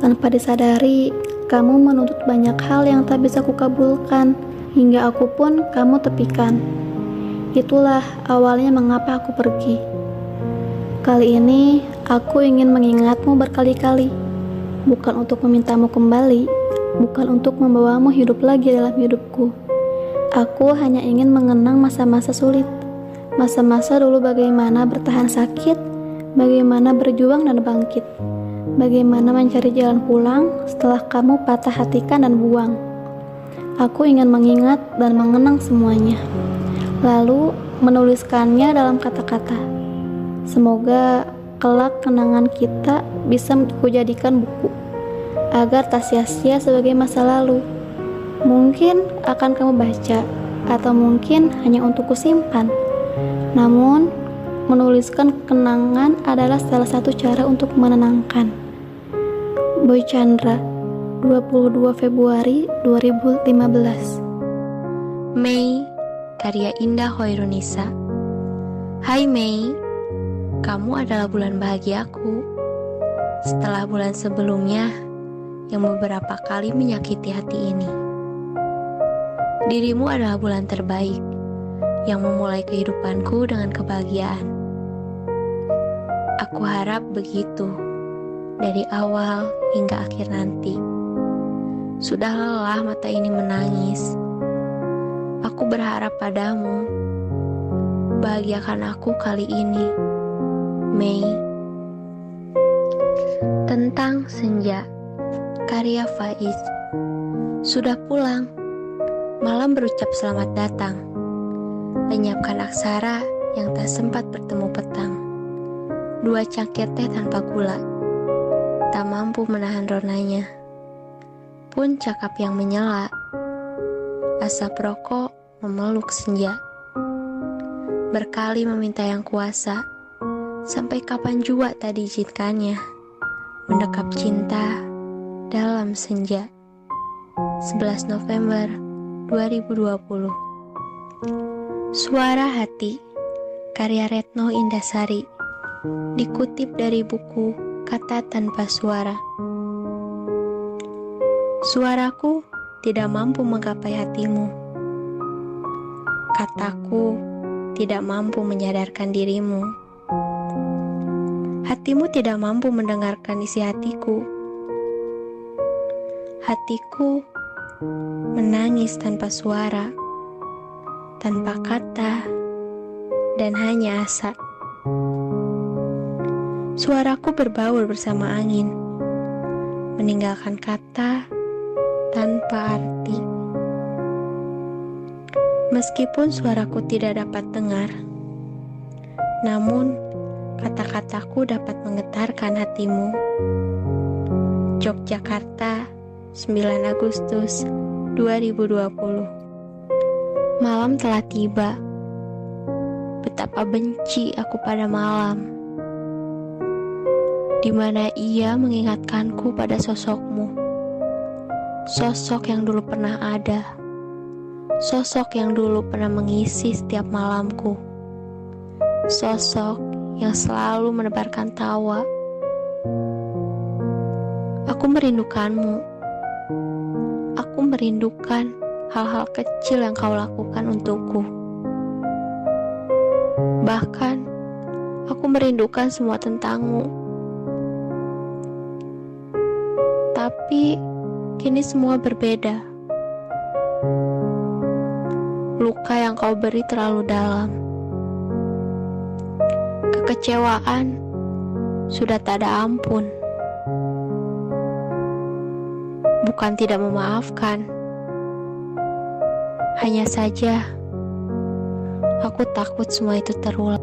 Tanpa disadari, kamu menuntut banyak hal yang tak bisa kukabulkan, hingga aku pun kamu tepikan. Itulah awalnya mengapa aku pergi. Kali ini, aku ingin mengingatmu berkali-kali, bukan untuk memintamu kembali, bukan untuk membawamu hidup lagi dalam hidupku. Aku hanya ingin mengenang masa-masa sulit, masa-masa dulu bagaimana bertahan sakit, bagaimana berjuang dan bangkit, bagaimana mencari jalan pulang setelah kamu patah hatikan dan buang. Aku ingin mengingat dan mengenang semuanya, lalu menuliskannya dalam kata-kata. Semoga kelak kenangan kita bisa kujadikan buku, agar tak sia-sia sebagai masa lalu. Mungkin akan kamu baca, atau mungkin hanya untuk kusimpan. Namun, menuliskan kenangan adalah salah satu cara untuk menenangkan. Boy Chandra, 22 Februari 2015. Mei, karya Indah Hoirunisa. Hai Mei, kamu adalah bulan bahagiaku. Setelah bulan sebelumnya yang beberapa kali menyakiti hati ini. Dirimu adalah bulan terbaik yang memulai kehidupanku dengan kebahagiaan. Aku harap begitu dari awal hingga akhir nanti. Sudah lelah mata ini menangis. Aku berharap padamu. Bahagiakan aku kali ini, Mei. Tentang Senja, karya Faiz. Sudah pulang. Malam berucap selamat datang. Lenyapkan aksara yang tak sempat bertemu petang. 2 cangkir teh tanpa gula, tak mampu menahan ronanya. Pun cakap yang menyela, asap rokok memeluk senja. Berkali meminta yang kuasa, sampai kapan jua tak diizinkannya. Mendekap cinta dalam senja. 11 November 2020. Suara Hati, karya Retno Indasari, dikutip dari buku Kata Tanpa Suara. Suaraku tidak mampu menggapai hatimu. Kataku tidak mampu menyadarkan dirimu. Hatimu tidak mampu mendengarkan isi hatiku. Hatiku menangis tanpa suara, tanpa kata, dan hanya asa. Suaraku berbaur bersama angin, meninggalkan kata tanpa arti. Meskipun suaraku tidak dapat dengar, namun kata-kataku dapat menggetarkan hatimu. Yogyakarta, 9 Agustus 2020. Malam telah tiba. Betapa benci aku pada malam, di mana ia mengingatkanku pada sosokmu. Sosok yang dulu pernah ada. Sosok yang dulu pernah mengisi setiap malamku. Sosok yang selalu menebarkan tawa. Aku merindukanmu. Aku merindukan hal-hal kecil yang kau lakukan untukku. Bahkan, aku merindukan semua tentangmu. Tapi, kini semua berbeda. Luka yang kau beri terlalu dalam. Kekecewaan sudah tak ada ampun. Bukan tidak memaafkan. Hanya saja, aku takut semua itu terulang.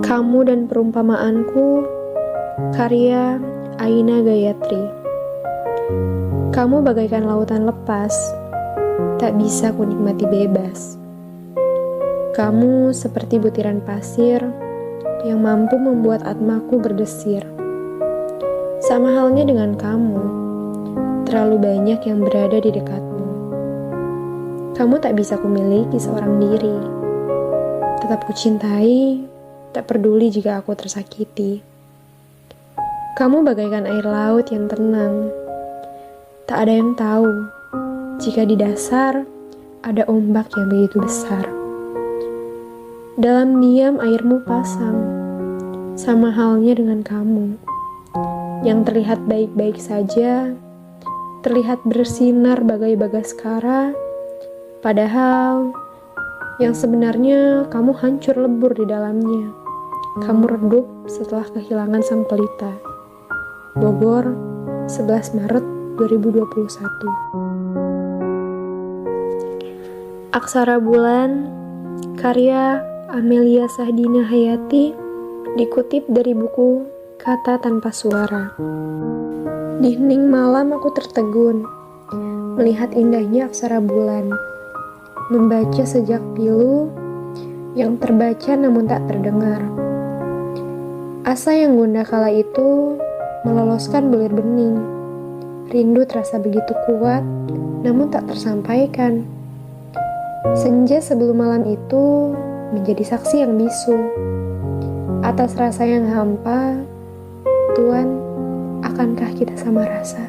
Kamu dan Perumpamaanku, karya Aina Gayatri. Kamu bagaikan lautan lepas, tak bisa kunikmati bebas. Kamu seperti butiran pasir yang mampu membuat atmaku berdesir. Sama halnya dengan kamu, terlalu banyak yang berada di dekatmu. Kamu tak bisa kumiliki seorang diri. Tetap kucintai, tak peduli jika aku tersakiti. Kamu bagaikan air laut yang tenang. Tak ada yang tahu jika di dasar ada ombak yang begitu besar. Dalam diam airmu pasang, sama halnya dengan kamu, yang terlihat baik-baik saja, terlihat bersinar bagai bagaskara, padahal yang sebenarnya kamu hancur lebur di dalamnya. Kamu redup setelah kehilangan sang pelita. Bogor, 11 Maret 2021. Aksara Bulan, karya Amelia Sahdina Hayati, dikutip dari buku Kata Tanpa Suara. Di hening malam aku tertegun, melihat indahnya aksara bulan, membaca sejak pilu yang terbaca namun tak terdengar. Asa yang gundah kala itu meloloskan bulir bening. Rindu terasa begitu kuat, namun tak tersampaikan. Senja sebelum malam itu menjadi saksi yang bisu. Atas rasa yang hampa, Tuan, akankah kita sama rasa?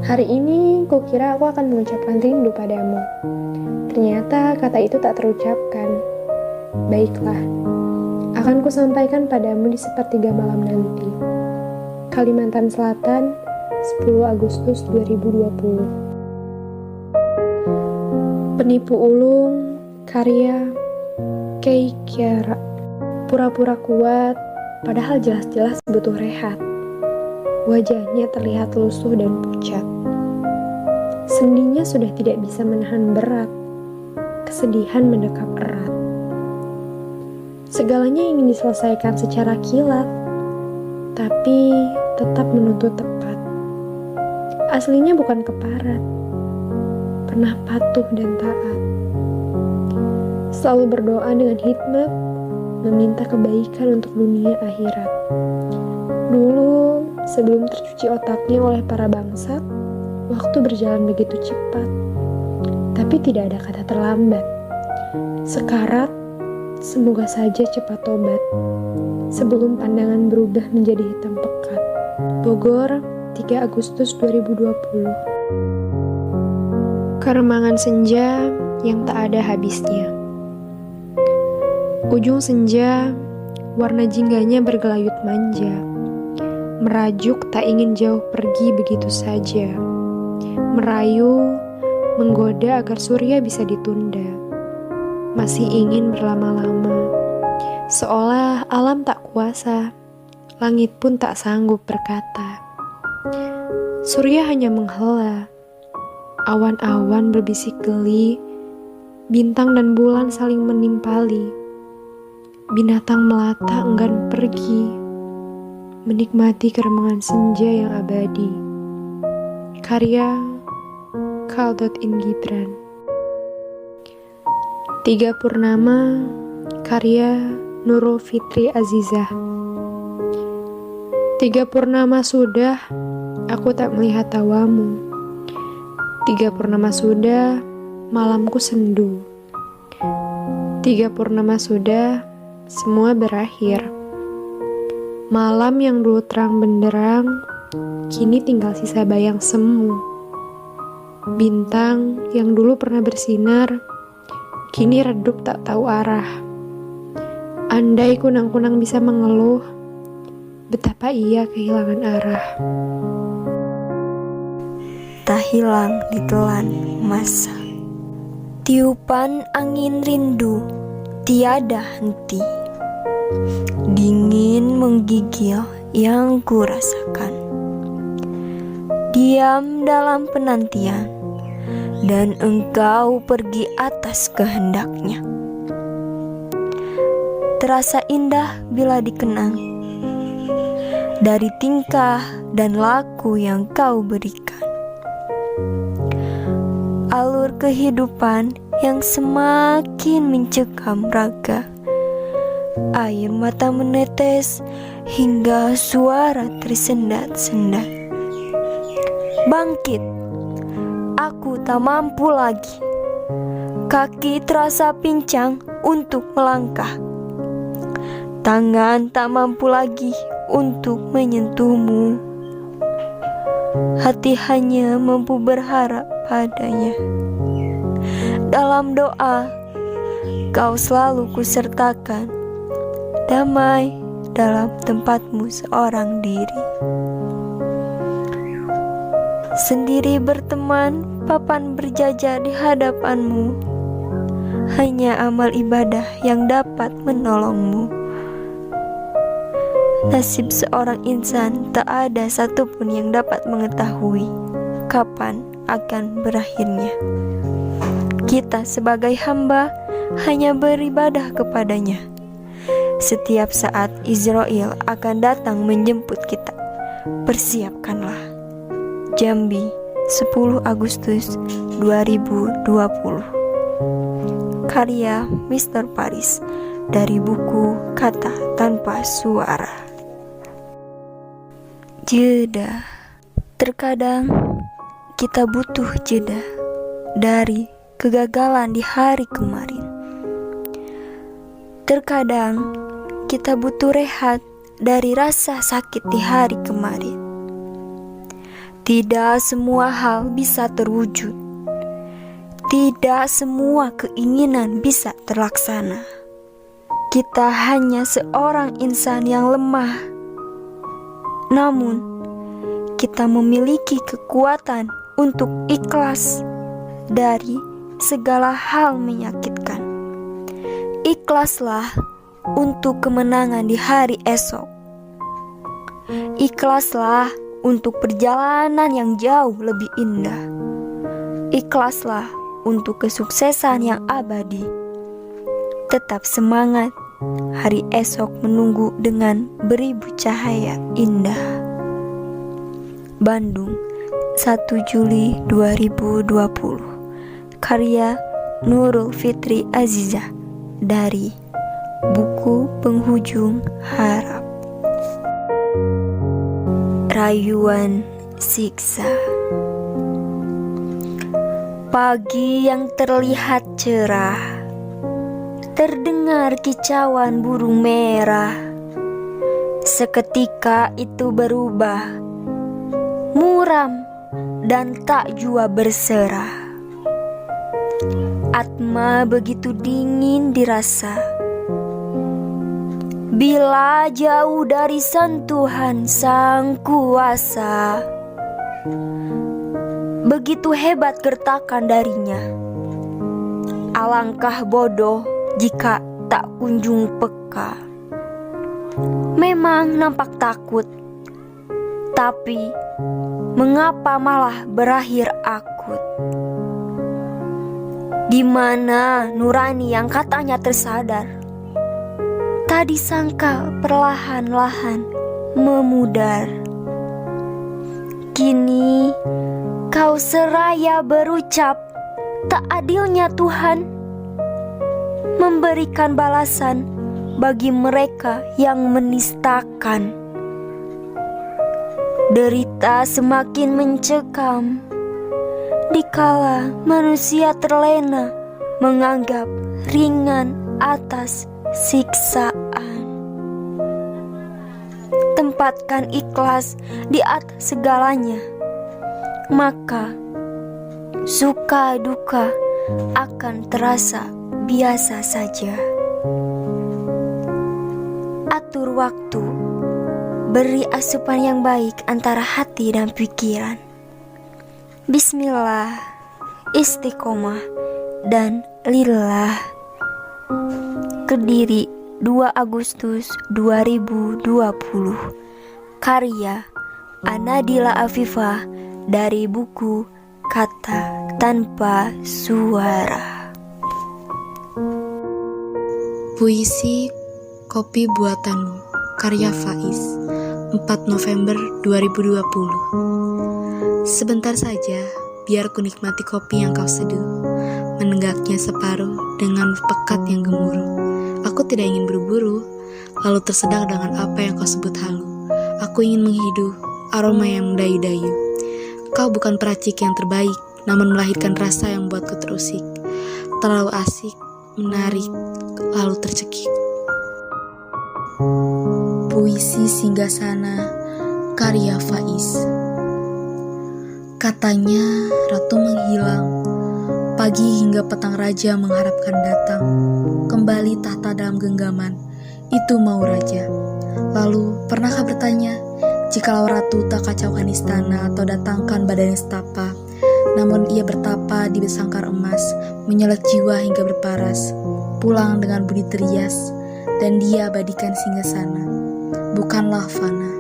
Hari ini kukira aku akan mengucapkan rindu padamu. Ternyata kata itu tak terucapkan. Baiklah, akan kusampaikan padamu di sepertiga malam nanti. Kalimantan Selatan, 10 Agustus 2020. Penipu Ulung, karya Kei Kiara. Pura-pura kuat, padahal jelas-jelas butuh rehat. Wajahnya terlihat lusuh dan pucat. Sendinya sudah tidak bisa menahan berat. Kesedihan mendekap erat. Segalanya ingin diselesaikan secara kilat, tapi tetap menuntut tepat. Aslinya bukan keparat, pernah patuh dan taat. Selalu berdoa dengan hikmat, meminta kebaikan untuk dunia akhirat. Dulu, sebelum tercuci otaknya oleh para bangsat, waktu berjalan begitu cepat, tapi tidak ada kata terlambat. Sekarat, semoga saja cepat tobat, sebelum pandangan berubah menjadi hitam pekat. Bogor, 3 Agustus 2020. Keremangan senja yang tak ada habisnya. Ujung senja, warna jingganya bergelayut manja. Merajuk tak ingin jauh pergi begitu saja. Merayu, menggoda agar surya bisa ditunda. Masih ingin berlama-lama. Seolah alam tak kuasa, langit pun tak sanggup berkata. Surya hanya menghela. Awan-awan berbisik geli, bintang dan bulan saling menimpali. Binatang melata enggan pergi, menikmati keremangan senja yang abadi. Karya Khaldun Gibran. 3 Purnama, karya Nurul Fitri Azizah. 3 purnama sudah, aku tak melihat tawamu. 3 purnama sudah, malamku sendu. 3 purnama sudah, semua berakhir. Malam yang dulu terang benderang, kini tinggal sisa bayang semu. Bintang yang dulu pernah bersinar, kini redup tak tahu arah. Andai kunang-kunang bisa mengeluh, betapa ia kehilangan arah. Tak hilang ditelan masa. Tiupan angin rindu tiada henti. Dingin menggigil yang kurasakan. Diam dalam penantian, dan engkau pergi atas kehendaknya. Terasa indah bila dikenang dari tingkah dan laku yang kau berikan. Alur kehidupan yang semakin mencekam raga. Air mata menetes hingga suara tersendat-sendat. Bangkit, aku tak mampu lagi. Kaki terasa pincang untuk melangkah. Tangan tak mampu lagi untuk menyentuhmu. Hati hanya mampu berharap padanya. Dalam doa, kau selalu kusertakan. Damai dalam tempatmu seorang diri. Sendiri berteman, papan berjajar di hadapanmu. Hanya amal ibadah yang dapat menolongmu. Nasib seorang insan tak ada satupun yang dapat mengetahui kapan akan berakhirnya. Kita sebagai hamba hanya beribadah kepadanya. Setiap saat Israel akan datang menjemput kita. Persiapkanlah. Jambi, 10 Agustus 2020. Karya Mr. Paris dari buku Kata Tanpa Suara. Jeda. Terkadang kita butuh jeda dari kegagalan di hari kemarin. Terkadang kita butuh rehat dari rasa sakit di hari kemarin. Tidak semua hal bisa terwujud. Tidak semua keinginan bisa terlaksana. Kita hanya seorang insan yang lemah. Namun, kita memiliki kekuatan untuk ikhlas dari segala hal menyakitkan. Ikhlaslah untuk kemenangan di hari esok. Ikhlaslah untuk perjalanan yang jauh lebih indah. Ikhlaslah untuk kesuksesan yang abadi. Tetap semangat, hari esok menunggu dengan beribu cahaya indah. Bandung, 1 Juli 2020. Karya Nurul Fitri Azizah dari buku Penghujung Harap. Rayuan siksa. Pagi yang terlihat cerah, terdengar kicauan burung merah. Seketika itu berubah, muram dan tak jua berserah. Atma begitu dingin dirasa bila jauh dari sentuhan Sang Kuasa. Begitu hebat gertakan darinya. Alangkah bodoh jika tak kunjung peka. Memang nampak takut, tapi mengapa malah berakhir akut? Di mana nurani yang katanya tersadar? Tak disangka perlahan-lahan memudar. Kini kau seraya berucap, tak adilnya Tuhan memberikan balasan bagi mereka yang menistakan. Derita semakin mencekam dikala manusia terlena menganggap ringan atas siksaan. Tempatkan ikhlas di atas segalanya, maka suka duka akan terasa biasa saja. Atur waktu, beri asupan yang baik antara hati dan pikiran. Bismillah, istiqomah, dan lillah. Kediri 2 Agustus 2020. Karya Anadila Afifah dari buku Kata Tanpa Suara. Puisi Kopi Buatanmu, karya Faiz, 4 November 2020. Sebentar saja, biar ku nikmati kopi yang kau seduh, menenggaknya separuh dengan pekat yang gemuruh. Aku tidak ingin buru-buru, lalu tersedak dengan apa yang kau sebut halu. Aku ingin menghidup aroma yang mendayu-dayu. Kau bukan peracik yang terbaik, namun melahirkan rasa yang membuatku terusik. Terlalu asik, menarik, lalu tercekik. Puisi Singgasana, karya Faiz. Katanya ratu menghilang, pagi hingga petang raja mengharapkan datang. Kembali tahta dalam genggaman, itu mau raja. Lalu pernahkah bertanya, jikalau ratu tak kacaukan istana atau datangkan badan nestapa, namun ia bertapa di besangkar emas, menyolek jiwa hingga berparas, pulang dengan budi terias, dan dia abadikan Singgasana, bukanlah fana.